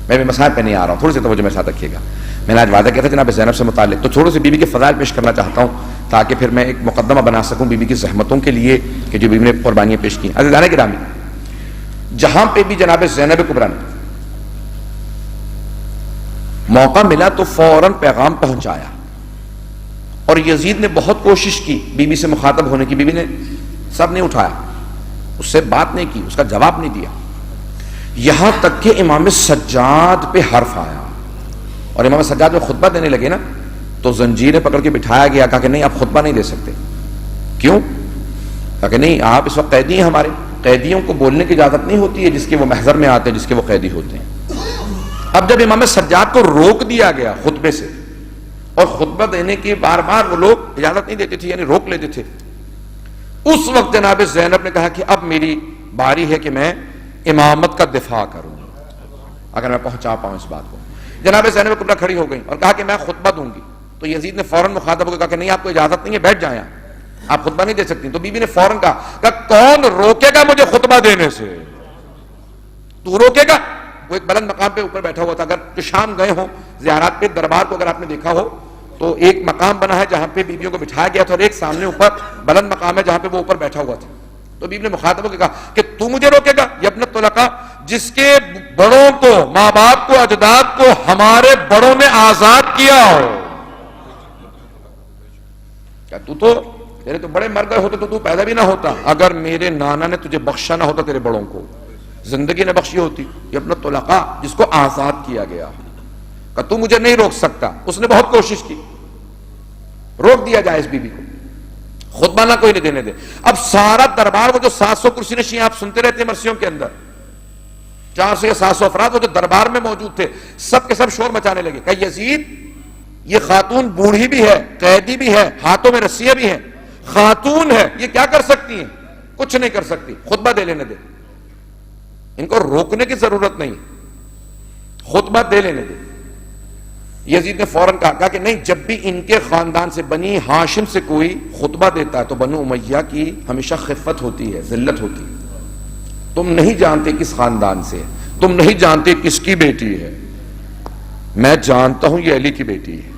میں بھی مسائل پہ نہیں آ رہا ہوں, تھوڑی سی توجہ میرے ساتھ رکھیے گا. میں نے آج وعدہ کیا تھا جناب زینب سے متعلق, تو تھوڑی سی بی بی کے فضائل پیش کرنا چاہتا ہوں تاکہ پھر میں ایک مقدمہ بنا سکوں بی بی کی زحمتوں کے لیے کہ جو بی بی نے قربانیاں پیش کی. عزیزان گرامی, جہاں پہ بھی جناب زینب کبریٰ نے موقع ملا تو فوراً پیغام پہنچایا, اور یزید نے بہت کوشش کی بی بی سے مخاطب ہونے کی, بی بی نے سب نہیں اٹھایا, اس سے بات نہیں کی, اس کا جواب نہیں دیا, یہاں تک کہ امام سجاد پہ حرف آیا, اور امام سجاد میں خطبہ دینے لگے نا تو زنجیریں پکڑ کے بٹھایا گیا, کہا کہ نہیں آپ خطبہ نہیں دے سکتے. کیوں؟ کہا کہ نہیں آپ اس وقت قیدی ہیں ہمارے, قیدیوں کو بولنے کی اجازت نہیں ہوتی ہے جس کے وہ محضر میں آتے ہیں, جس کے وہ قیدی ہوتے ہیں. اب جب امام سجاد کو روک دیا گیا خطبے سے, اور خطبہ دینے کی بار بار وہ لوگ اجازت نہیں دیتے تھے, یعنی روک لیتے تھے, اس وقت جناب زینب نے کہا کہ اب میری باری ہے کہ میں امامت کا دفاع کروں اگر میں پہنچا پاؤں اس بات کو. جناب زینب کبریٰ کھڑی ہو گئی اور کہا کہ میں خطبہ دوں گی, تو یزید نے فوراً مخاطب ہو کے کہا کہ نہیں آپ کو اجازت نہیں ہے, بیٹھ جائیں آپ خطبہ نہیں دے سکتی. تو بی بی نے فوراً کہا کہ کون روکے گا مجھے خطبہ دینے سے؟ تو روکے گا؟ وہ ایک بلند مقام پہ اوپر بیٹھا ہوا تھا. اگر جو شام گئے ہوں زیارات پہ, دربار کو اگر آپ نے دیکھا ہو تو ایک مقام بنا ہے جہاں پہ بیویوں کو بٹھایا گیا تھا, اور ایک سامنے اوپر بلند مقام ہے جہاں پہ وہ اوپر بیٹھا ہوا تھا. تو بیوی نے مخاطب ہو کے کہا کہ تو مجھے روکے گا؟ یا ابنت طلقاء, جس کے بڑوں کو, ماں باپ کو, اجداد کو ہمارے بڑوں نے آزاد کیا ہو, کیا تو تیرے تو بڑے مر گئے ہوتے تو پیدا بھی نہ ہوتا اگر میرے نانا نے تجھے بخشا نہ ہوتا, تیرے بڑوں کو زندگی نے بخشی ہوتی. یا ابنت طلقاء, جس کو آزاد کیا گیا, کہ تو مجھے نہیں روک سکتا. اس نے بہت کوشش کی, روک دیا جائے اس بی بی کو, خطبہ نہ کوئی نہیں دینے دے. اب سارا دربار, وہ جو 700 کرسی نشین آپ سنتے رہتے ہیں مرثیوں کے اندر, 400 یا 700 افراد وہ جو دربار میں موجود تھے, سب کے سب شور مچانے لگے کہ یزید یہ خاتون بوڑھی بھی ہے, قیدی بھی ہے, ہاتھوں میں رسیاں بھی ہیں, خاتون ہے, یہ کیا کر سکتی ہیں؟ کچھ نہیں کر سکتی, خطبہ دے لینے دے, ان کو روکنے کی ضرورت نہیں, خطبہ دے لینے دے. یزید نے فوراً کہا کہ نہیں, جب بھی ان کے خاندان سے, بنی ہاشم سے کوئی خطبہ دیتا ہے تو بنو امیہ کی ہمیشہ خفت ہوتی ہے, ذلت ہوتی ہے. تم نہیں جانتے کس خاندان سے, تم نہیں جانتے کس کی بیٹی ہے, میں جانتا ہوں یہ علی کی بیٹی ہے.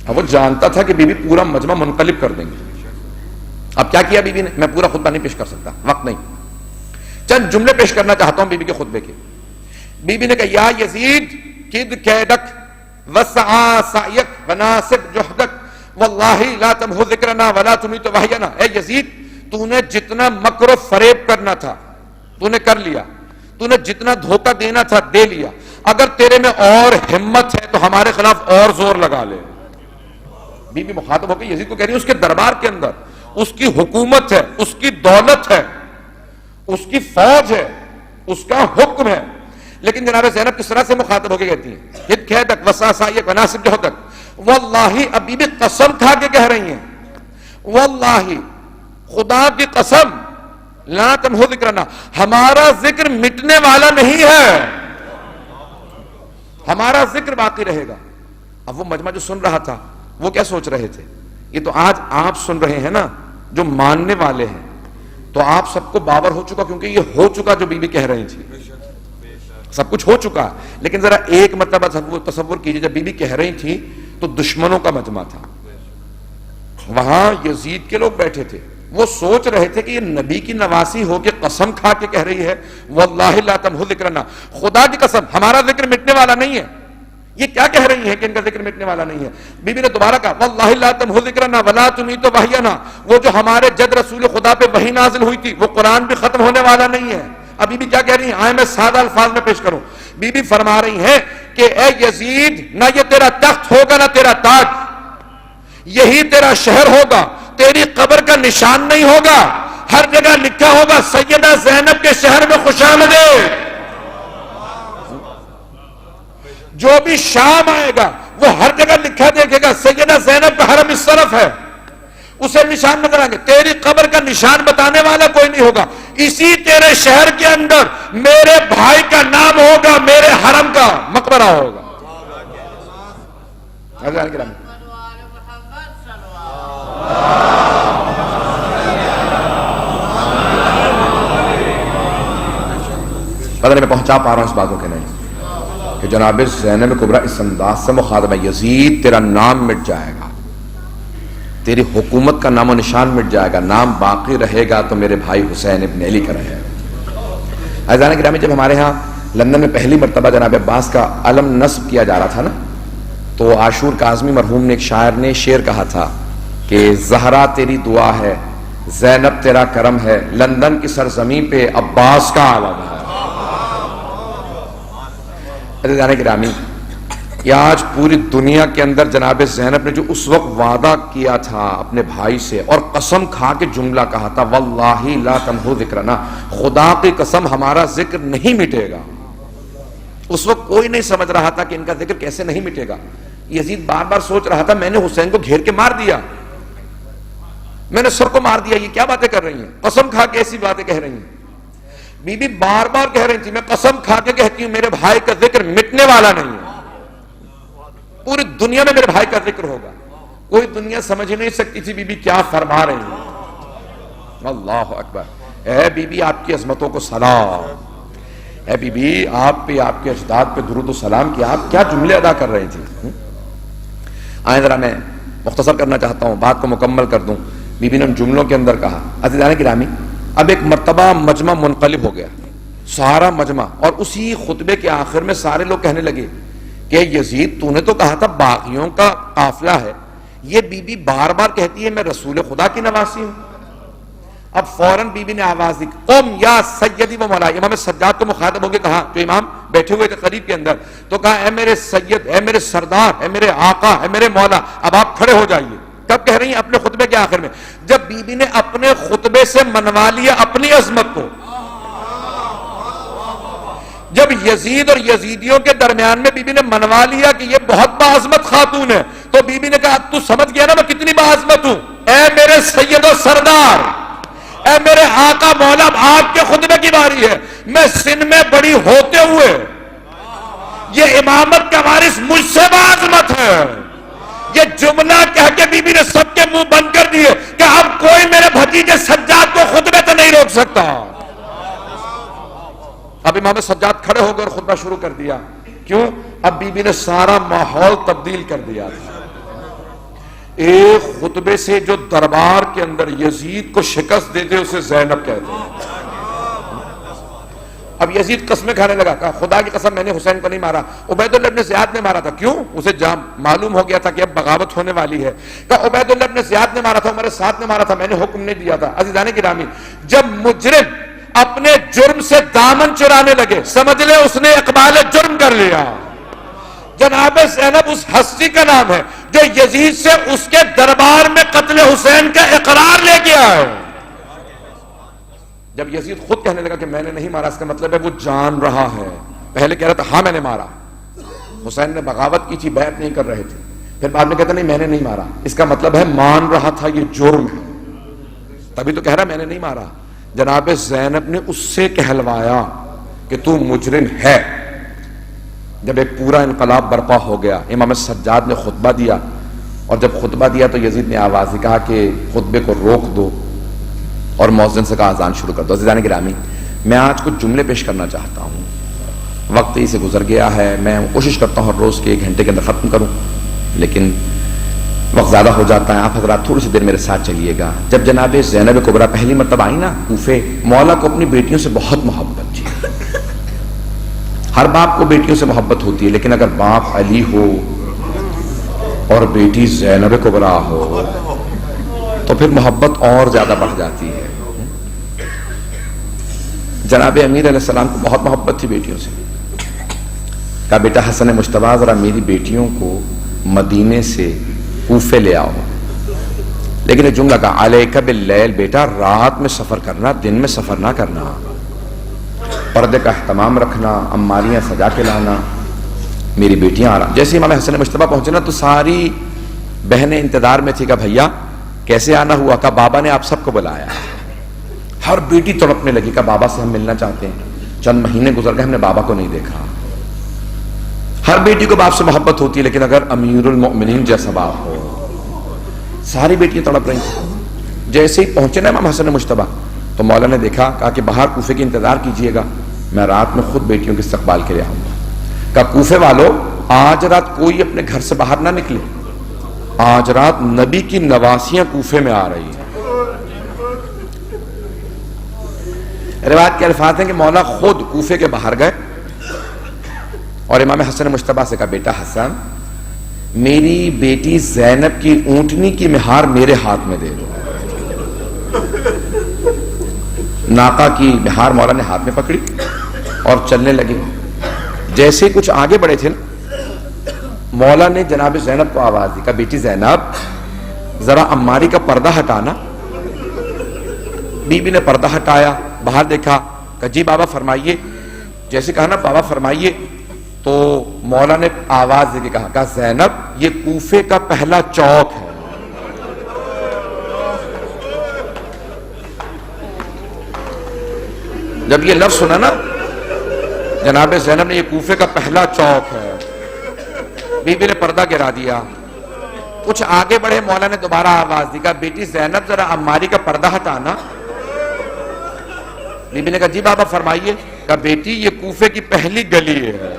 اب وہ جانتا تھا کہ بی بی پورا مجمع منقلب کر دیں گے. اب کیا کیا بی بی نے؟ میں پورا خطبہ نہیں پیش کر سکتا, وقت نہیں, چند جملے پیش کرنا چاہتا ہوں بی بی کے خطبے کے. بی بی نے کہا یا یزید کد کیدک وسعا سعیک وناسب جہدک واللہ لا تمحو ذکرنا ولا تمیت وحینا. اے یزید, تو نے جتنا مکر و فریب کرنا تھا تو نے کر لیا, تو نے جتنا دھوکہ دینا تھا دے لیا, اگر تیرے میں اور ہمت ہے تو ہمارے خلاف اور زور لگا لے. بی بی مخاطب ہو کے یزید کو کہہ رہی ہے اس کے دربار کے اندر اس کی حکومت ہے, اس کی دولت ہے, اس کی فوج ہے, اس کا حکم ہے, لیکن جناب زینب کس طرح سے مخاطب ہو کے کہتی ہیں ہد کھیدک وساسائیک وناسب جہدک, واللہ, اب بی بی قسم کھا کے کہہ رہی ہیں, واللہ خدا کی قسم, لا تمحو ذکرنا, ہمارا ذکر مٹنے والا نہیں ہے, ہمارا ذکر باقی رہے گا. اب وہ مجمع جو سن رہا تھا وہ کیا سوچ رہے تھے؟ یہ تو آج آپ سن رہے ہیں نا جو ماننے والے ہیں, تو آپ سب کو باور ہو چکا, کیونکہ یہ ہو چکا جو بی بی کہہ رہی تھی, سب کچھ ہو چکا. لیکن ذرا ایک مرتبہ تصور کیجئے, جب بی بی کہہ رہی تھی تو دشمنوں کا مجمع تھا, وہاں یزید کے لوگ بیٹھے تھے, وہ سوچ رہے تھے کہ یہ نبی کی نواسی ہو کے قسم کھا کے کہہ رہی ہے واللہ لا تمحو ذکرنا, خدا کی قسم ہمارا ذکر مٹنے والا نہیں ہے. یہ کیا کہہ رہی ہے کہ ان کا ذکر مٹنے والا نہیں ہے؟ بی بی نے دوبارہ کہا واللہ لا تمحو ذکرنا ولا تمیت وحینا, وہ جو ہمارے جد رسول خدا پہ وحی نازل ہوئی تھی وہ قرآن بھی ختم ہونے والا نہیں ہے. اب بی بی کیا کہہ رہی ہیں؟ آئے میں سادہ الفاظ میں پیش کروں. بی بی فرما رہی ہیں کہ اے یزید, نہ یہ تیرا تخت ہوگا نہ تیرا تاج, یہی تیرا شہر ہوگا, تیری قبر کا نشان نہیں ہوگا, ہر جگہ لکھا ہوگا سیدہ زینب کے شہر میں خوش آمدید. جو بھی شام آئے گا وہ ہر جگہ لکھا دیکھے گا سیدہ زینب کا حرم اس طرف ہے, اسے نشان نظر آئیں گے. تیری قبر کا نشان بتانے والا کوئی نہیں ہوگا, اسی تیرے شہر کے اندر میرے بھائی کا نام ہوگا, میرے حرم کا مقبرہ ہوگا. پتہ نہیں میں پہنچا پا رہا ہوں اس باتوں کے نہیں کہ جناب زینب کبریٰ اس انداز سے مخاطب ہے، یزید تیرا نام مٹ جائے گا، تیری حکومت کا نام و نشان مٹ جائے گا، نام باقی رہے گا تو میرے بھائی حسین ابن علی کا رہے گا۔ عزیزان گرامی، جب ہمارے ہاں لندن میں پہلی مرتبہ جناب عباس کا علم نصب کیا جا رہا تھا نا، تو عاشور کاظمی مرحوم نے ایک شاعر نے شعر کہا تھا کہ زہرا تیری دعا ہے، زینب تیرا کرم ہے، لندن کی سرزمین پہ عباس کا علم ہے۔ عزیزان گرامی، یہ آج پوری دنیا کے اندر جناب زینب نے جو اس وقت وعدہ کیا تھا اپنے بھائی سے اور قسم کھا کے جملہ کہا تھا، واللہ لا تمحو ذکرنا، خدا کی قسم ہمارا ذکر نہیں مٹے گا۔ اس وقت کوئی نہیں سمجھ رہا تھا کہ ان کا ذکر کیسے نہیں مٹے گا۔ یزید بار بار سوچ رہا تھا میں نے حسین کو گھیر کے مار دیا، میں نے سر کو مار دیا، یہ کیا باتیں کر رہی ہیں، قسم کھا کے ایسی باتیں کہہ رہی ہیں۔ بی بی بار بار کہہ رہی تھی میں قسم کھا کے کہتی ہوں میرے بھائی کا ذکر مٹنے والا نہیں ہے، پوری دنیا میں میرے بھائی کا ذکر ہوگا۔ کوئی دنیا سمجھ نہیں سکتی تھی بی بی کیا فرما رہی ہیں۔ اللہ اکبر۔ اے بی بی آپ کی عظمتوں کو سلام، اے بی بی آپ پہ، آپ کے اجداد پہ درود و سلام کیا، آپ کیا جملے ادا کر رہی تھی۔ آئیں ذرا میں مختصر کرنا چاہتا ہوں، بات کو مکمل کر دوں۔ بی بی نے ان جملوں کے اندر کہا، عزیزان گرامی، اب ایک مرتبہ مجمع منقلب ہو گیا، سارا مجمع، اور اسی خطبے کے آخر میں سارے لوگ کہنے لگے کہ یزید تو نے تو کہا تھا باغیوں کا قافلہ ہے، یہ بی بی بار بار کہتی ہے میں رسول خدا کی نواسی ہوں۔ اب فوراً بی بی نے آواز دی، قم یا سیدی و مولا، امام سجاد کو مخاطب ہو کے کہا، جو امام بیٹھے ہوئے تھے قریب کے اندر، تو کہا اے میرے سید، اے میرے سردار، اے میرے آقا، اے میرے مولا، اب آپ کھڑے ہو جائیے۔ کب کہہ رہی ہیں؟ اپنے خطبے کے آخر میں، جب بی بی نے اپنے خطبے سے منوا لیا اپنی عظمت کو، جب یزید اور یزیدیوں کے درمیان میں بی بی نے منوا لیا کہ یہ بہت باعظمت خاتون ہے، تو بی بی نے کہا تو سمجھ گیا نا میں کتنی باعظمت ہوں، اے میرے سید و سردار، اے میرے آقا مولا، اب آپ کے خطبے کی باری ہے، میں سن میں بڑی ہوتے ہوئے یہ امامت کا وارث مجھ سے باعظمت ہے۔ یہ جملہ کہہ کے بی بی نے سب کے منہ بند کر دیے کہ اب کوئی میرے بھتیجے سجاد کو خطبے سے نہیں روک سکتا۔ اب امام سجاد کھڑے ہو کر خطبہ شروع کر دیا، کیوں؟ اب بی بی نے سارا ماحول تبدیل کر دیا تھا۔ ایک خطبے سے جو دربار کے اندر یزید کو شکست دیتے اسے زینب کہتے ہیں۔ اب یزید قسمیں کھانے لگا، کہا خدا کی قسم میں نے حسین کو نہیں مارا، عبید اللہ ابن زیاد نے مارا تھا۔ کیوں؟ اسے معلوم ہو گیا تھا کہ اب بغاوت ہونے والی ہے۔ کہا عبید اللہ ابن زیاد نے مارا تھا، عمر سعد نے مارا تھا، میں نے حکم نہیں دیا تھا۔ عزیزان گرامی، جب مجرم اپنے جرم سے دامن چرانے لگے، سمجھ لے اس نے اقبال جرم کر لیا۔ جناب زینب اس ہستی کا نام ہے جو یزید سے اس کے دربار میں قتل حسین کا اقرار لے کے آئے۔ جب یزید خود کہنے لگا کہ میں نے نہیں مارا، اس کا مطلب ہے وہ جان رہا ہے۔ پہلے کہہ رہا تھا ہاں میں نے مارا، حسین نے بغاوت کی تھی، بیعت نہیں کر رہے تھے، پھر بعد میں کہتا نہیں میں نے نہیں مارا، اس کا مطلب ہے مان رہا تھا یہ جرم ہے، تبھی تو کہہ رہا میں نے نہیں مارا۔ جناب زینب نے اس سے کہلوایا کہ تو مجرم ہے۔ جب ایک پورا انقلاب برپا ہو گیا، امام سجاد نے خطبہ دیا، اور جب خطبہ دیا تو یزید نے آواز دی، کہا کہ خطبے کو روک دو، اور مؤذن سے کہا اذان شروع کر دو۔ عزیزان گرامی، میں آج کچھ جملے پیش کرنا چاہتا ہوں، وقت ہی سے گزر گیا ہے، میں کوشش کرتا ہوں ہر روز کے 1 گھنٹے کے اندر ختم کروں، لیکن وقت زیادہ ہو جاتا ہے۔ آپ حضرات تھوڑی سی دیر میرے ساتھ چلیے گا۔ جب جناب زینب کبریٰ پہلی مرتبہ آئی نا کوفے، مولا کو اپنی بیٹیوں سے بہت محبت تھی۔ ہر باپ کو بیٹیوں سے محبت ہوتی ہے، لیکن اگر باپ علی ہو اور بیٹی زینب کبریٰ ہو تو پھر محبت اور زیادہ بڑھ جاتی ہے۔ جناب امیر علیہ السلام کو بہت محبت تھی بیٹیوں سے۔ کہا بیٹا حسن مجتبیٰ ذرا میری بیٹیوں کو مدینے سے کوفے لے آؤ، لیکن ایک جملہ کہا علیک باللیل، بیٹا رات میں سفر کرنا، دن میں سفر نہ کرنا، پردے کا اہتمام رکھنا، اماریاں سجا کے لانا، میری بیٹیاں آ رہا۔ جیسے امام حسن مجتبیٰ پہنچے نا تو ساری بہنیں انتظار میں تھی کہ بھیا کیسے آنا ہوا؟ کہ بابا نے آپ سب کو بلایا۔ ہر بیٹی تڑپنے لگی کہ بابا سے ہم ملنا چاہتے ہیں، چند مہینے گزر گئے ہم نے بابا کو نہیں دیکھا۔ ہر بیٹی کو باپ سے محبت ہوتی ہے، لیکن اگر امیر المؤمنین جیسا باپ ہو، ساری بیٹیاں تڑپ رہی تھیں۔ جیسے ہی پہنچے نا امام حسن مجتبیٰ تو مولا نے دیکھا، کہا کہ باہر کوفے کی انتظار کیجئے گا، میں رات میں خود بیٹیوں کے استقبال کے لیے آؤں گا. کہا کوفے والوں آج رات کوئی اپنے گھر سے باہر نہ نکلے, آج رات نبی کی نواسیاں کوفے میں آ رہی ہیں. روایت کے الفاظ ہیں کہ مولا خود کوفے کے باہر گئے اور امام حسن مجتبیٰ سے کہا بیٹا حسن میری بیٹی زینب کی اونٹنی کی مہار میرے ہاتھ میں دے دو. ناقہ کی مہار مولا نے ہاتھ میں پکڑی اور چلنے لگے. جیسے کچھ آگے بڑھے تھے مولا نے جناب زینب کو آواز دی, کہا بیٹی زینب ذرا عماری کا پردہ ہٹانا. بی بی نے پردہ ہٹایا, باہر دیکھا, کہا جی بابا فرمائیے. جیسے کہا نا بابا فرمائیے, تو مولا نے آواز دے کے کہا زینب یہ کوفے کا پہلا چوک ہے. جب یہ لفظ سنا نا جناب زینب نے یہ کوفے کا پہلا چوک ہے, بی بی نے پردہ گرا دیا. کچھ آگے بڑھے مولا نے دوبارہ آواز دی, کہا بیٹی زینب ذرا عماری کا پردہ ہٹانا. بی بی نے کہا جی بابا فرمائیے. کہا بیٹی یہ کوفے کی پہلی گلی ہے.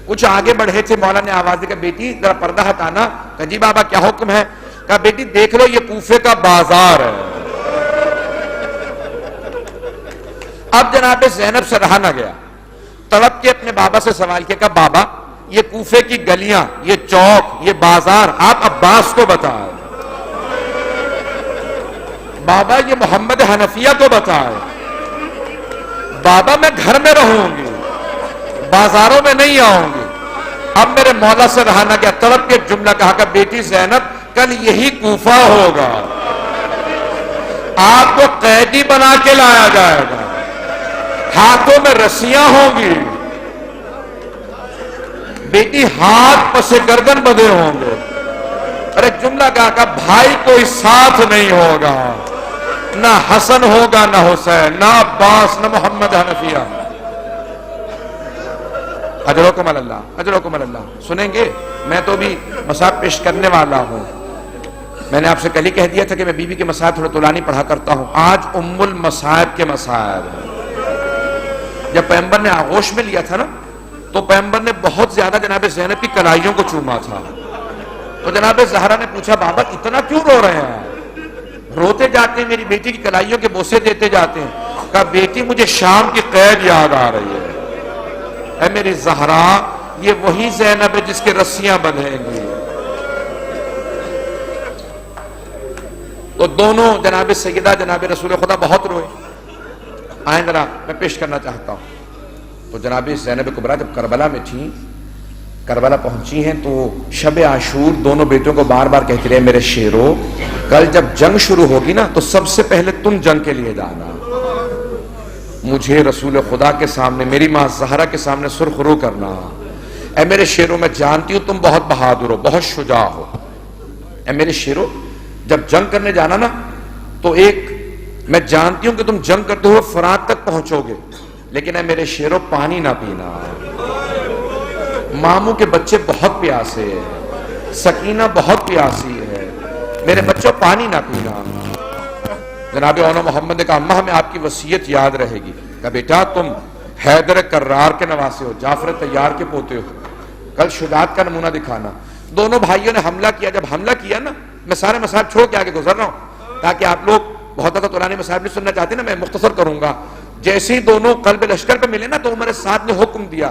کچھ آگے بڑھے تھے مولا نے آواز دی, کہا بیٹی ذرا پردہ ہٹانا. کہا جی بابا کیا حکم ہے. کہا بیٹی دیکھ لو یہ کوفے کا بازار ہے. اب جناب زینب سے رہا نہ گیا, تڑپ کے اپنے بابا سے سوال کیا, کہا بابا یہ کوفے کی گلیاں, یہ چوک, یہ بازار آپ عباس کو بتائیں. بابا یہ محمد حنفیہ کو بتائیں. بابا میں گھر میں رہوں گی, بازاروں میں نہیں آؤں گی. اب میرے مولا سے رہا نہ گیا, تڑپ کے جملہ کہا کہ بیٹی زینب کل یہی کوفہ ہوگا, آپ کو قیدی بنا کے لایا جائے گا, ہاتھوں میں رسیاں ہوں گی, بیٹی ہاتھ پسے گردن بدے ہوں گے. ارے جملہ کہا کہ بھائی کوئی ساتھ نہیں ہوگا, نہ حسن ہوگا نہ حسین, نہ عباس نہ محمد حنفیہ. اجرکم اللہ, اجرکم اللہ. سنیں گے میں تو بھی مصاحب پیش کرنے والا ہوں. میں نے آپ سے کل ہی کہہ دیا تھا کہ میں بی بی کے مصاحب تھوڑا طولانی پڑھا کرتا ہوں. آج ام المصاحب کے مصاحب ہیں. جب پیغمبر نے آغوش میں لیا تھا نا تو پیغمبر نے بہت زیادہ جناب زینب کی کلائیوں کو چوما تھا. تو جناب زہرا نے پوچھا بابا اتنا کیوں رو رہے ہیں, روتے جاتے ہیں, میری بیٹی کی کلائیوں کے بوسے دیتے جاتے ہیں. کہا بیٹی مجھے شام کی قید یاد آ رہی ہے. اے میری زہرا یہ وہی زینب ہے جس کے رسیاں بندھیں گی. تو دونوں جناب سیدہ جناب رسول خدا بہت روئے. آئیں ذرا میں پیش کرنا چاہتا ہوں. تو جناب زینب کبریٰ جب کربلا میں تھیں, کربلا پہنچی ہیں, تو شب عاشور دونوں بیٹوں کو بار بار کہتے رہے میرے شیرو کل جب جنگ شروع ہوگی نا تو سب سے پہلے تم جنگ کے لیے جانا, مجھے رسول خدا کے سامنے, میری ماں زہرا کے سامنے سرخ رو کرنا. اے میرے شیرو میں جانتی ہوں تم بہت بہادر ہو, بہت شجاع ہو. اے میرے شیرو جب جنگ کرنے جانا نا تو میں جانتی ہوں کہ تم جنگ کرتے ہوئے فرات تک پہنچو گے, لیکن اے میرے شیرو پانی نہ پینا. ماموں کے بچے بہت پیاسے ہیں, سکینہ بہت پیاسی ہے, میرے بچوں پانی نہ پینا. جناب اونا محمد نے کہا اماں ہمیں آپ کی وصیت یاد رہے گی. کہا بیٹا تم حیدر کرار کے نواسے ہو, جعفر طیار کے پوتے ہو, کل شجاعت کا نمونہ دکھانا. دونوں بھائیوں نے حملہ کیا. جب حملہ کیا نا میں سارے مصاحب چھوڑ کے آگے گزر رہا ہوں تاکہ آپ لوگ بہت زیادہ طولانی مصاحب نہیں سننا چاہتے نا, میں مختصر کروں گا. جیسے ہی دونوں قلب لشکر پہ ملے نا تو عمر سعد نے حکم دیا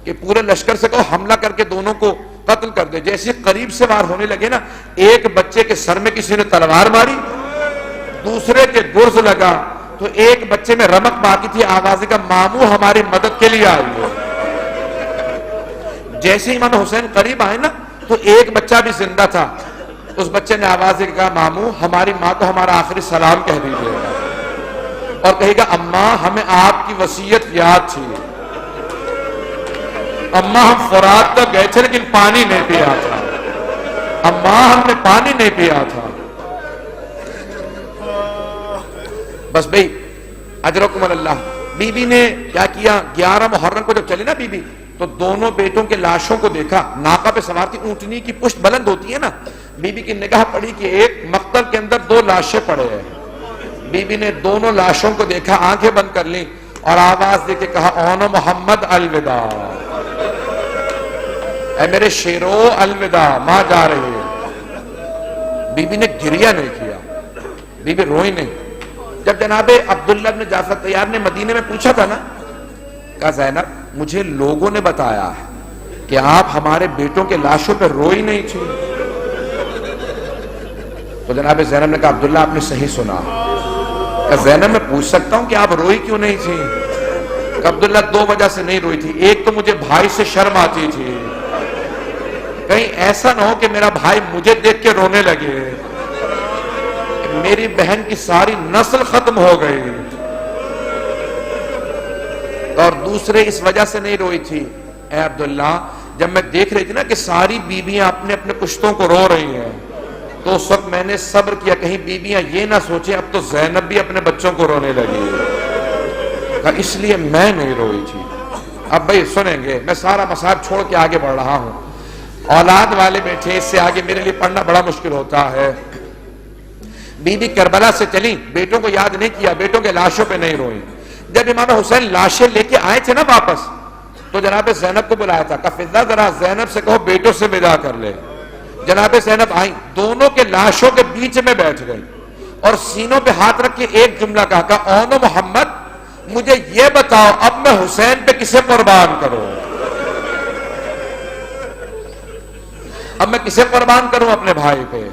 کہ پورے لشکر سے کہو حملہ کر کے دونوں کو قتل کر دے. جیسے قریب سے وار ہونے لگے نا, ایک بچے کے سر میں کسی نے تلوار ماری, دوسرے کے گرز لگا, تو ایک بچے میں رمق باقی تھی. آواز کا ماموں ہماری مدد کے لیے آئی ہے. جیسے امام حسین قریب آئے نا تو ایک بچہ بھی زندہ تھا. اس بچے نے آواز کہا ماموں ہماری ماں کو ہمارا آخری سلام کہہ دیجیے گا, اور کہے گا اماں ہمیں آپ کی وصیت یاد تھی, اماں ہم فرات تک گئے تھے لیکن پانی نہیں پیا تھا, اماں ہم نے پانی نہیں پیا تھا. بس بھئی اجرکم اللہ. بی بی نے کیا کیا, 11 محرم کو جب چلے نا بی بی تو دونوں بیٹوں کے لاشوں کو دیکھا. ناقہ پہ سوار تھی, اونٹنی کی پشت بلند ہوتی ہے نا, بی بی کی نگاہ پڑی کہ ایک مقتل کے اندر 2 لاشیں پڑے ہیں. بی بی نے دونوں لاشوں کو دیکھا، آنکھیں بند کر لیں اور آواز دے کے کہا اون محمد الوداع، اے میرے شیرو الوداع، ماں جا رہی ہے۔ بی بی نے گریہ نہیں کیا، بی بی روئی نہیں۔ جب جناب عبداللہ بن جعفر طیار نے مدینے میں پوچھا تھا نا، کہا زینب مجھے لوگوں نے بتایا ہے کہ آپ ہمارے بیٹوں کے لاشوں پہ روئی نہیں تھی۔ تو جناب زینب نے کہا عبداللہ آپ نے صحیح سنا۔ کہا زینب میں پوچھ سکتا ہوں کہ آپ روئی کیوں نہیں تھی؟ کہا عبداللہ دو وجہ سے نہیں روئی تھی، ایک تو مجھے بھائی سے شرم آتی تھی، کہیں ایسا نہ ہو کہ میرا بھائی مجھے دیکھ کے رونے لگے، میری بہن کی ساری نسل ختم ہو گئی، اور دوسرے اس وجہ سے نہیں روئی تھی اے عبداللہ جب میں دیکھ رہی تھی نا کہ ساری بیویاں اپنے اپنے کشتوں کو رو رہی ہیں، تو اس وقت میں نے صبر کیا کہیں بیویاں یہ نہ سوچیں اب تو زینب بھی اپنے بچوں کو رونے لگی، کہا اس لیے میں نہیں روئی تھی۔ اب بھائی سنیں گے، میں سارا مصاحب چھوڑ کے آگے بڑھ رہا ہوں، اولاد والے بیٹھے، اس سے آگے میرے لیے پڑھنا بڑا مشکل ہوتا ہے۔ بی بی کربلا سے چلی، بیٹوں کو یاد نہیں کیا، بیٹوں کے لاشوں پہ نہیں روئی۔ جب امام حسین لاشیں لے کے آئے تھے نا واپس، تو جناب زینب کو بلایا تھا، کہا فضہ ذرا زینب سے کہو بیٹوں سے ودا کر لے۔ جناب زینب آئیں، دونوں کے لاشوں کے بیچ میں بیٹھ گئی اور سینوں پہ ہاتھ رکھ کے ایک جملہ کہا اون محمد مجھے یہ بتاؤ اب میں حسین پہ کسے قربان کروں، اب میں کسے قربان کروں اپنے بھائی پہ۔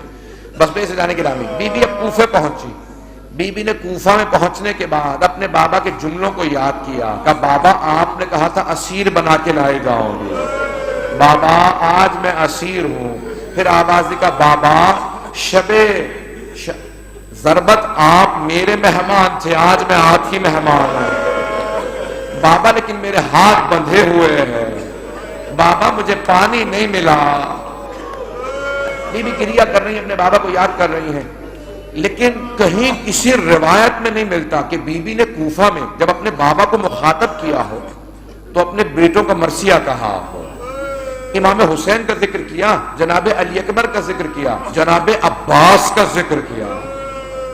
بس بے سے جانے کی رامی بی بی اب کوفے پہنچی۔ بی بی نے کوفہ میں پہنچنے کے بعد اپنے بابا کے جملوں کو یاد کیا، کہا بابا آپ نے کہا تھا اسیر بنا کے لائے جاؤ گے، بابا آج میں اسیر ہوں۔ پھر آواز دی، کہا بابا شب ضربت آپ میرے مہمان تھے، آج میں آپ کی مہمان ہوں بابا، لیکن میرے ہاتھ بندھے ہوئے ہیں بابا، مجھے پانی نہیں ملا۔ بی بی گریہ کر رہی ہیں، اپنے بابا کو یاد کر رہی ہیں، لیکن کہیں کسی روایت میں نہیں ملتا کہ بی بی نے کوفہ میں جب اپنے بابا کو مخاطب کیا ہو تو اپنے بیٹوں کا مرثیہ کہا ہو۔ امام حسین کا ذکر کیا، جناب علی اکبر کا ذکر کیا، جناب عباس کا ذکر کیا،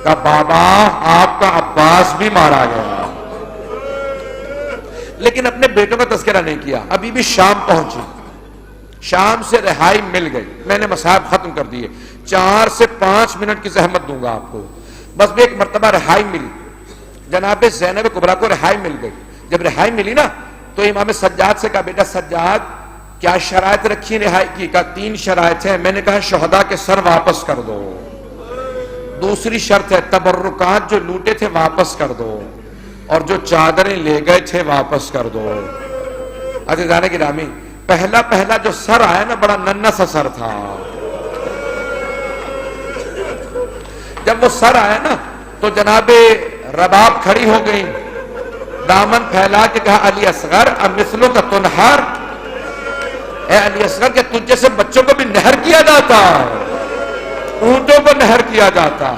کہا بابا آپ کا عباس بھی مارا گیا، لیکن اپنے بیٹوں کا تذکرہ نہیں کیا۔ ابھی بھی شام پہنچی، شام سے رہائی مل گئی، میں نے مصاحب ختم کر دیے، 4 سے 5 منٹ کی زحمت دوں گا آپ کو، بس بھی ایک مرتبہ رہائی ملی، جناب زینب کبریٰ کو رہائی مل گئی۔ جب رہائی ملی نا تو امام سجاد سے کہا بیٹا سجاد کیا شرائط رکھی رہائی کی؟ کہا 3 شرائط ہیں۔ میں نے کہا شہداء کے سر واپس کر دو، دوسری شرط ہے تبرکات جو لوٹے تھے واپس کر دو، اور جو چادریں لے گئے تھے واپس کر دو۔ عزیزان گرامی پہلا جو سر آیا نا بڑا ننھا سا سر تھا، جب وہ سر آیا نا تو جناب رباب کھڑی ہو گئی، دامن پھیلا کے کہا علی اصغر امثلوں کا تنہر، اے علی اصغر کہ تجھ جیسے بچوں کو بھی نہر کیا جاتا، اونٹوں کو نہر کیا جاتا۔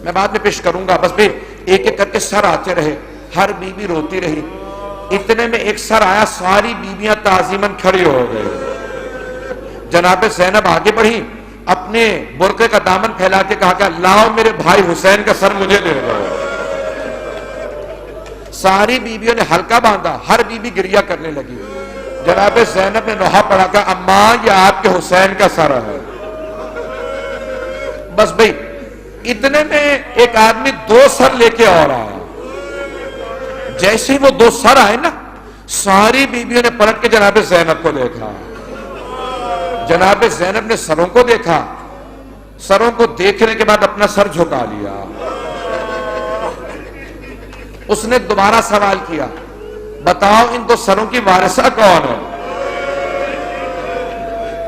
میں بعد میں پیش کروں گا، بس بھی ایک ایک کر کے سر آتے رہے، ہر بیوی روتی رہی، اتنے میں ایک سر آیا، ساری بیویاں تعظیماً کھڑی ہو گئی۔ جناب زینب آگے بڑھی، اپنے برقعے کا دامن پھیلا کے کہا کہ لاؤ میرے بھائی حسین کا سر مجھے دے دو۔ ساری بیویوں نے حلقہ باندھا، ہر بیوی گریہ کرنے لگی۔ جناب زینب نے نوحہ پڑھا کہ اماں یہ آپ کے حسین کا سر ہے۔ بس بھئی اتنے میں ایک آدمی 2 سر لے کے آ رہا، جیسے ہی وہ 2 سر آئے نا ساری بیویوں نے پلٹ کے جناب زینب کو دیکھا۔ جناب زینب نے سروں کو دیکھا، سروں کو دیکھنے کے بعد اپنا سر جھکا لیا۔ اس نے دوبارہ سوال کیا بتاؤ ان 2 سروں کی وارثہ کون ہے؟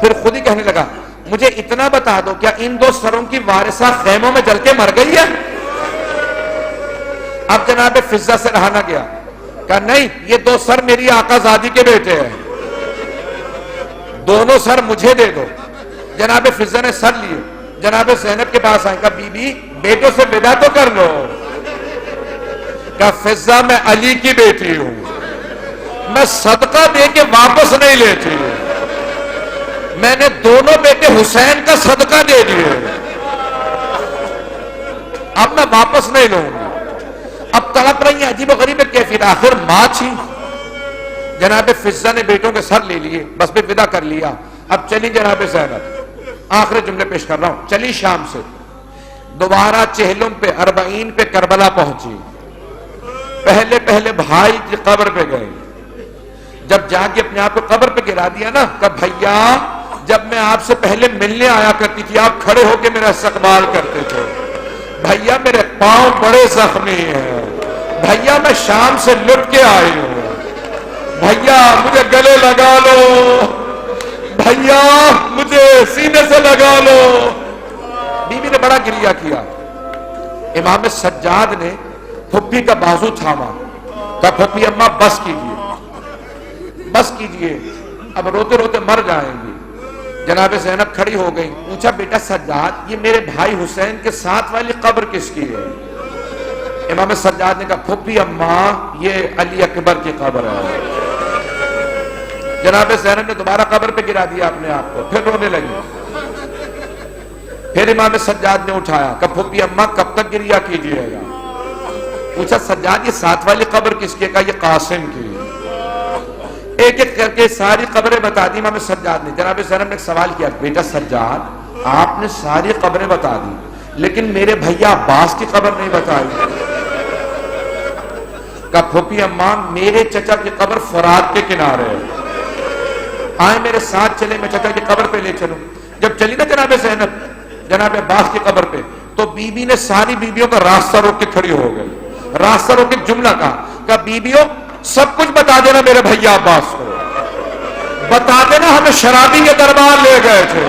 پھر خود ہی کہنے لگا مجھے اتنا بتا دو کیا ان 2 سروں کی وارثہ خیموں میں جل کے مر گئی ہے؟ اب جناب فضہ سے رہا نہ گیا، کہا نہیں یہ 2 سر میری آقا زادی کے بیٹے ہیں، دونوں سر مجھے دے دو۔ جناب فضہ نے سر لیے، جناب زینب کے پاس آئے، کہا بی بی بیٹوں سے ودا تو کر لو۔ کہا فضہ میں علی کی بیٹی ہوں، میں صدقہ دے کے واپس نہیں لیتی، میں نے دونوں بیٹے حسین کا صدقہ دے دیے۔ اب میں واپس نہیں لوں گی. اب تڑپ رہی ہیں عجیب و غریب کیفیت. آخر ماں تھی. جناب فضہ نے بیٹوں کے سر لے لیے, بس پہ ودا کر لیا. اب چلی جناب زینب, آخر جملے پیش کر رہا ہوں, چلی شام سے دوبارہ چہلم پہ 40 پہ کربلا پہنچی. پہلے بھائی کی قبر پہ گئے. جب جا کے اپنے آپ کو قبر پہ گرا دیا نا, کہ بھیا جب میں آپ سے پہلے ملنے آیا کرتی تھی آپ کھڑے ہو کے میرا استقبال کرتے تھے. بھیا میرے پاؤں بڑے زخمی ہیں. بھیا میں شام سے لٹ کے آئی ہوں. بھیا مجھے گلے لگا لو. بھیا مجھے سینے سے لگا لو. بیوی نے بڑا گریہ کیا. امام سجاد نے پھپھی کا بازو تھاما, کہا پھپھی اماں بس کیجئے, بس کیجئے, اب روتے روتے مر جائیں گی. جناب زینب کھڑی ہو گئی. پوچھا بیٹا سجاد, یہ میرے بھائی حسین کے ساتھ والی قبر کس کی ہے؟ امام سجاد نے کہا پھپھی اماں یہ علی اکبر کی قبر ہے. جناب زینب نے دوبارہ قبر پہ گرا دیا اپنے آپ کو, پھر رونے لگی. پھر امام سجاد نے اٹھایا, کہ پھپھی اماں کب تک گریہ کیجیے گا؟ پوچھا سجاد یہ ساتھ والی قبر کس کی؟ کہا یہ قاسم کی. ایک ایک کر کے ساری قبریں بتا دی امام سجاد نے. جناب زینب نے ایک سوال کیا, بیٹا سجاد آپ نے ساری قبریں بتا دی لیکن میرے بھیا عباس کی قبر نہیں بتائی. کہا پھپھی اماں میرے چچا کی قبر فرات کے کنارے ہے, آئے میرے ساتھ چلے, میں چچا کی قبر پہ لے چلوں. جب چلی نا جناب زینب جناب عباس کی قبر پہ, تو بی بی نے ساری بیویوں کا راستہ روک کے کھڑی ہو گئی. راستہ روک کے جملہ کہا, کہ بیویوں سب کچھ بتا دینا میرے بھیا عباس کو, بتا دینا ہمیں شرابی کے دربار لے گئے تھے,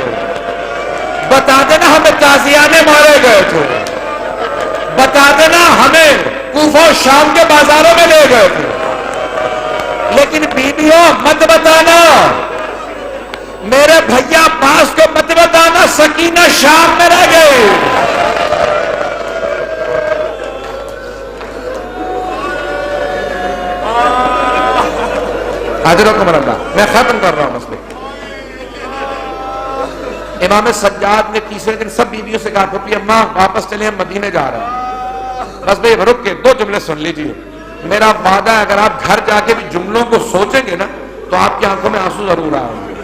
بتا دینا ہمیں تازیانے مارے گئے تھے, بتا دینا ہمیں کوفہ و شام کے بازاروں میں لے گئے تھے, لیکن بیویوں مت بتانا, میرے بھیا عباس کو مت بتانا سکینہ شام میں رہ گئی. حاضرکم اللہ, میں ختم کر رہا ہوں مسئلے. امام سجاد نے تیسرے دن سب بیویوں سے کہا پھپھی اماں واپس چلے, ہم مدینے جا رہے ہیں. بس بھئی رک کے 2 جملے سن لیجئے. میرا وعدہ ہے اگر آپ گھر جا کے بھی جملوں کو سوچیں گے نا تو آپ کی آنکھوں میں آنسو ضرور آئیں گے.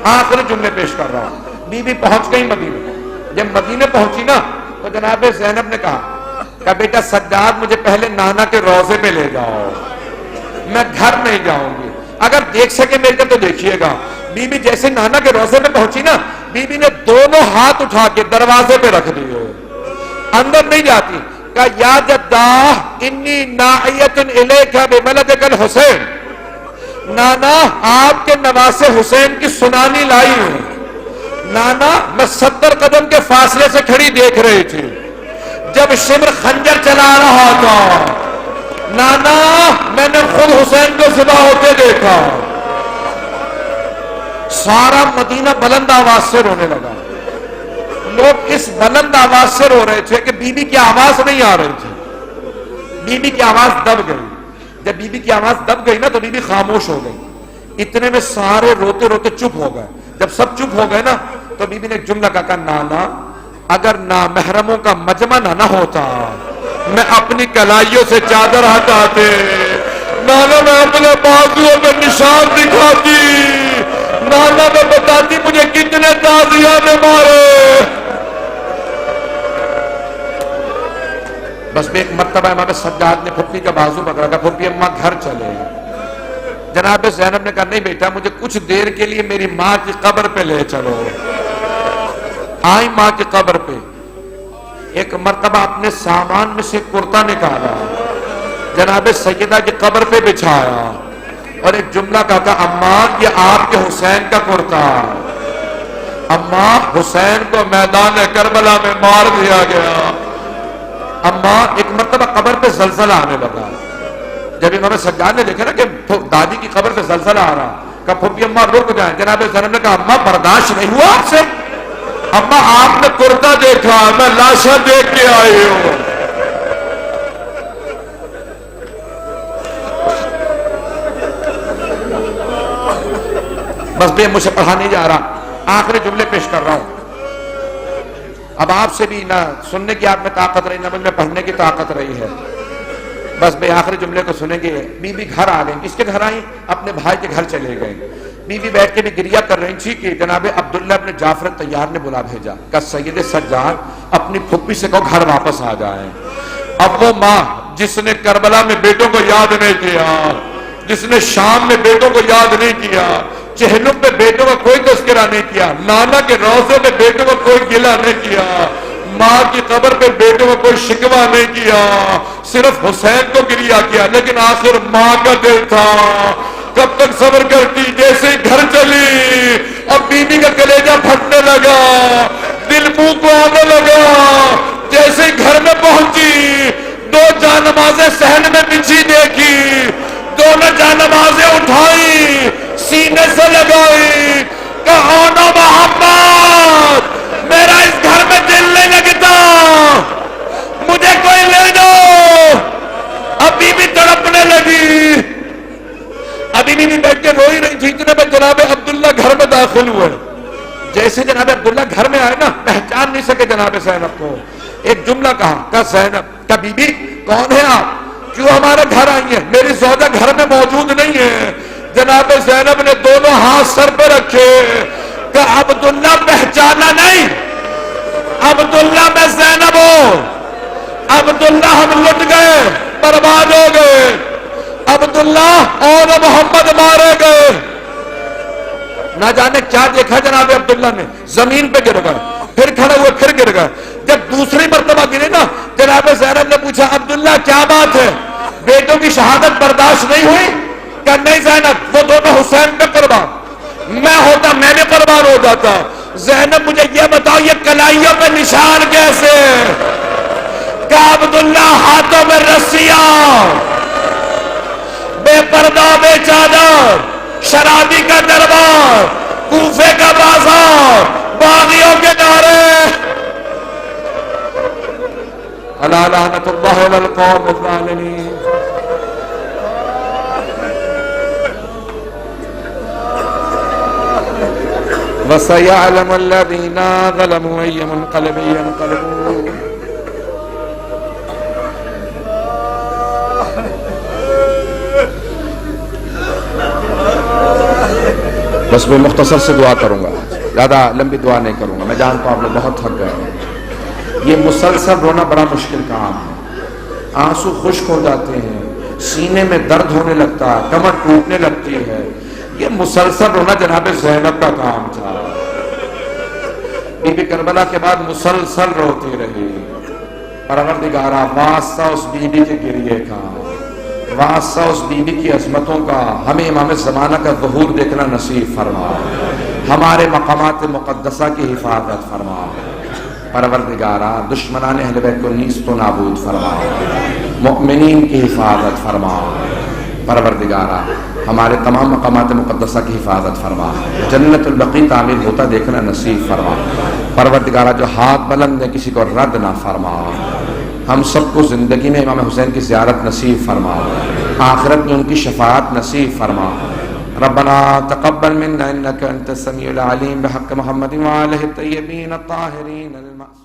آخری جملے پیش کر رہا ہوں. بیوی پہنچ گئی مدینے. جب مدینے پہنچی نا تو جناب زینب نے کہا کہ بیٹا سجاد مجھے پہلے نانا کے روضے پہ لے جاؤ, میں گھر نہیں جاؤں گی. اگر دیکھ سکے میرے کو تو دیکھیے گا. بی بی جیسے نانا کے روضے پہ پہنچی نا, بی بی نے دونوں ہاتھ اٹھا کے دروازے پہ رکھ دیے, اندر نہیں جاتی. کہا یا جدہ انی ناعیت الیک بملدک الحسین, نانا آپ کے نواسے حسین کی سنانی لائی ہوں. نانا میں 70 قدم کے فاصلے سے کھڑی دیکھ رہی تھی جب شمر خنجر چلا رہا تھا. نانا میں نے خود حسین کو ذبح ہوتے دیکھا. سارا مدینہ بلند آواز سے رونے لگا. لوگ اس بلند آواز سے رو رہے تھے کہ بی بی کی آواز نہیں آ رہی تھی. بی بی کی آواز دب گئی. جب بی بی کی آواز دب گئی نا تو بی بی خاموش ہو گئی. اتنے میں سارے روتے روتے چپ ہو گئے. جب سب چپ ہو گئے نا تو بی بی نے ایک جملہ کہا, نانا اگر نامحرموں کا مجمع نہ ہوتا میں اپنی کلائیوں سے چادر ہٹاتے, نانا میں اپنے بازوؤں پہ نشان دکھاتی, نانا میں بتاتی مجھے کتنے تازیہ نے مارے. بس میں ایک مرتبہ امام سجاد نے پھپھی کا بازو پکڑا, کہا پھپھی اماں گھر چلے. جناب زینب نے کہا نہیں بیٹا مجھے کچھ دیر کے لیے میری ماں کی قبر پہ لے چلو. آئی ماں کی قبر پہ. ایک مرتبہ اپنے سامان میں سے کرتا نکالا, جناب سیدہ کی قبر پہ بچھایا اور ایک جملہ کہا, اماں یہ آپ کے حسین کا کرتا. اماں حسین کو میدان کربلا میں مار دیا گیا. اماں ایک مرتبہ قبر پہ زلزلہ آنے لگا. جب امام سجاد نے دیکھا نا کہ دادی کی قبر پہ زلزلہ آ رہا, کہا پھپھی اماں رک جائیں. جناب زینب نے کہا اماں برداشت نہیں ہوا آپ سے؟ اماں آپ نے کرتا دیکھا, میں لاشاں دیکھ کے آئی ہوں. بس بھی مجھے پڑھا نہیں جا رہا, آخری جملے پیش کر رہا ہوں. اب آپ سے بھی نہ سننے کی آپ میں طاقت رہی، نہ مجھ میں پڑھنے کی طاقت رہی ہے، بس بے آخری جملے کو سنیں گے۔ بی بی گھر آ گئی، کس کے گھر آئیں؟ اپنے بھائی کے گھر چلے گئے۔ بی بی بیٹھ کے بھی گریہ کر رہی تھی کہ جناب عبداللہ ابن جعفر طیار نے بلا بھیجا کہ سید سجاد اپنی پھپھی سے کہو گھر واپس آ جائیں۔ اب وہ ماں جس نے کربلا میں بیٹوں کو یاد نہیں کیا، جس نے شام میں بیٹوں کو یاد نہیں کیا، چہلم پہ بیٹوں کا کوئی تذکرہ نہیں کیا، نانا کے روضے میں بیٹوں کو کوئی گلہ نہیں کیا، ماں کی قبر پہ بیٹوں کو کوئی شکوہ نہیں کیا، صرف حسین کو گریہ کیا، لیکن آخر ماں کا دل تھا۔ کب تک صبر کرتی؟ جیسے ہی گھر چلی اب بیوی کا کلیجہ پھٹنے لگا، دل منہ کو آنے لگا۔ جیسے ہی گھر میں پہنچی دو جانمازیں صحن میں بچھی دیکھی، دونوں جانمازیں اٹھائی سینے سے لگائی، کہا نا محمد میرا اس گھر میں دل نہیں لگتا، مجھے کوئی لے دو۔ ابھی بھی تڑپنے لگی، ابھی بھی بیٹھ کے روئی رہی تھی، اتنے میں جناب عبداللہ گھر میں داخل ہوئے۔ جیسے جناب عبداللہ گھر میں آئے نا، پہچان نہیں سکے جناب زینب کو۔ ایک جملہ کہا زینب کا بی بی کون ہے آپ، کیوں ہمارے گھر آئی ہیں؟ میری زوجہ گھر میں موجود نہیں ہے۔ جناب زینب نے دونوں ہاتھ سر پہ رکھے کہ عبداللہ پہچانا نہیں، عبداللہ میں زینب ہوں، عبداللہ ہم لٹ گئے، برباد ہو گئے، عبداللہ اور محمد مارے گئے۔ نہ جانے کیا دیکھا جناب عبداللہ نے، زمین پہ گر گئے، پھر کھڑے ہوئے پھر گر گئے۔ جب دوسری مرتبہ گرے نا، جناب زینب نے پوچھا عبداللہ کیا بات ہے، بیٹوں کی شہادت برداشت نہیں ہوئی؟ کہ نہیں زینب، وہ دونوں حسین پہ قربان، میں ہوتا میں بھی قربان ہو جاتا۔ زینب مجھے یہ بتاؤ یہ کلائیوں پہ نشان کیسے؟ کہ عبداللہ ہاتھوں میں رسیاں، بے پردہ بے چادر، شرابی کا دربار، کوفے کا بازار، باغیوں کے نعرے، الا لعنت اللہ علی القوم الظالمین۔ وَسَيَعْلَمُ الَّذِينَ ظَلَمُوا أَيَّ مُنقَلِبٍ يَنقَلِبُونَ۔ بس میں مختصر سے دعا کروں گا، زیادہ لمبی دعا نہیں کروں گا، میں جانتا ہوں آپ لوگ بہت تھک گئے ہیں۔ یہ مسلسل رونا بڑا مشکل کام ہے، آنسو خشک ہو جاتے ہیں، سینے میں درد ہونے لگتا ہے، کمر ٹوٹنے لگتی ہے۔ یہ مسلسل رونا جناب زینب کا کام تھا۔ بی بی کربلا کے بعد مسلسل روتی رہی۔ پروردگارا واسطہ اس بی بی کے گریے کا، واسطہ اس بی بی کی عظمتوں کا، ہمیں امام زمانہ کا ظہور دیکھنا نصیب فرما، ہمارے مقامات مقدسہ کی حفاظت فرما۔ پروردگارا دشمنان اہل بیت کو نیست و نابود فرما، مؤمنین کی حفاظت فرما۔ پروردگارا ہمارے تمام مقامات مقدسہ کی حفاظت فرما، جنت البقیع تعمیر ہوتا دیکھنا نصیب فرما۔ پروردگارا جو ہاتھ بلند ہے کسی کو رد نہ فرما، ہم سب کو زندگی میں امام حسین کی زیارت نصیب فرما، آخرت میں ان کی شفاعت نصیب فرما۔ ربنا تقبل منا انك انت السميع العليم بحق محمد وآله الطيبين الطاهرين المعصومين۔